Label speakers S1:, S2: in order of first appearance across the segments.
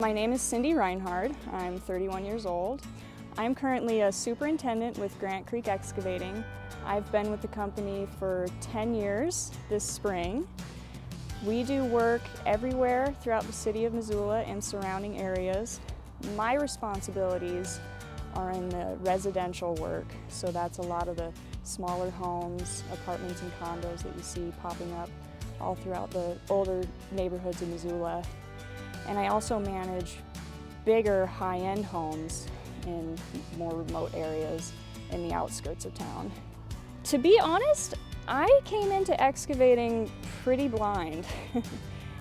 S1: My name is Cindy Reinhard. I'm 31 years old. I'm currently a superintendent with Grant Creek Excavating. I've been with the company for 10 years this spring. We do work everywhere throughout the city of Missoula and surrounding areas. My responsibilities are in the residential work, so that's a lot of the smaller homes, apartments and condos that you see popping up all throughout the older neighborhoods of Missoula. And I also manage bigger high-end homes in more remote areas in the outskirts of town. To be honest, I came into excavating pretty blind.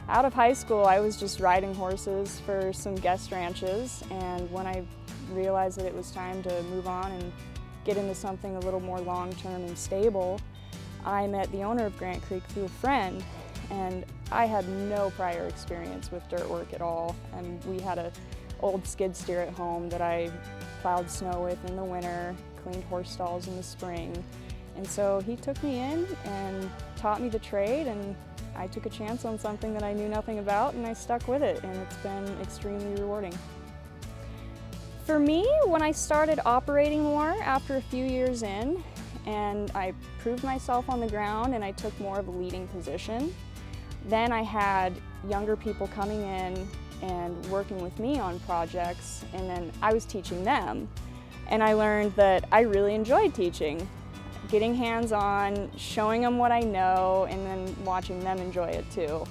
S1: Out of high school, I was just riding horses for some guest ranches, and when I realized that it was time to move on and get into something a little more long-term and stable, I met the owner of Grant Creek through a friend, and I had no prior experience with dirt work at all. And we had an old skid steer at home that I plowed snow with in the winter, cleaned horse stalls in the spring. And so he took me in and taught me the trade, and I took a chance on something that I knew nothing about, and I stuck with it, and it's been extremely rewarding. For me, when I started operating more after a few years in, and I proved myself on the ground and I took more of a leading position, then I had younger people coming in and working with me on projects, and then I was teaching them. And I learned that I really enjoyed teaching, getting hands-on, showing them what I know, and then watching them enjoy it too.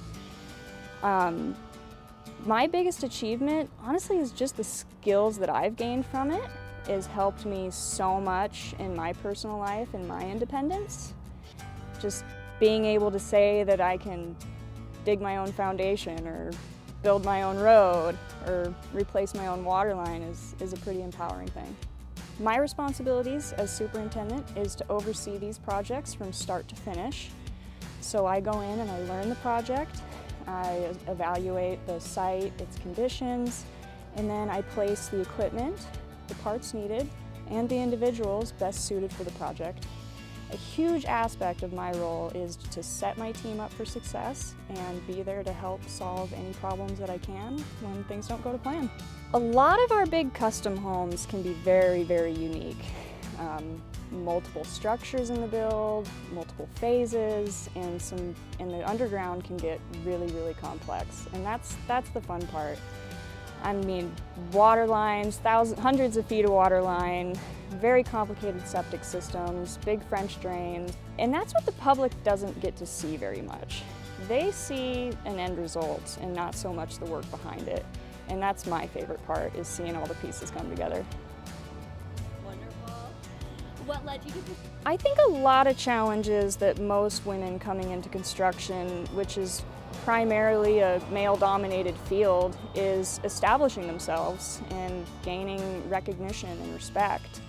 S1: My biggest achievement, honestly, is just the skills that I've gained from it. Has helped me so much in my personal life and my independence. Just being able to say that I can dig my own foundation or build my own road or replace my own water line is a pretty empowering thing. My responsibilities as superintendent is to oversee these projects from start to finish. So I go in and I learn the project, I evaluate the site, its conditions, and then I place the equipment, the parts needed, and the individuals best suited for the project. A huge aspect of my role is to set my team up for success and be there to help solve any problems that I can when things don't go to plan. A lot of our big custom homes can be very, very unique. Multiple structures in the build, multiple phases, and the underground can get really, really complex. And that's the fun part. I mean, water lines, hundreds of feet of water line, very complicated septic systems, big French drains, and that's what the public doesn't get to see very much. They see an end result and not so much the work behind it, and that's my favorite part, is seeing all the pieces come together.
S2: Wonderful. What led you to this?
S1: I think a lot of challenges that most women coming into construction, which is primarily a male-dominated field, is establishing themselves and gaining recognition and respect.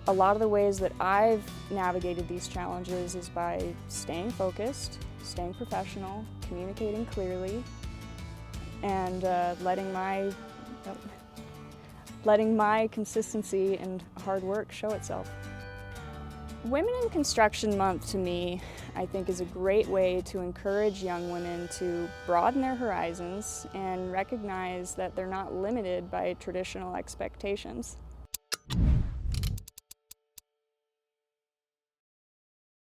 S1: A lot of the ways that I've navigated these challenges is by staying focused, staying professional, communicating clearly, and letting my consistency and hard work show itself. Women in Construction Month, to me, I think is a great way to encourage young women to broaden their horizons and recognize that they're not limited by traditional expectations.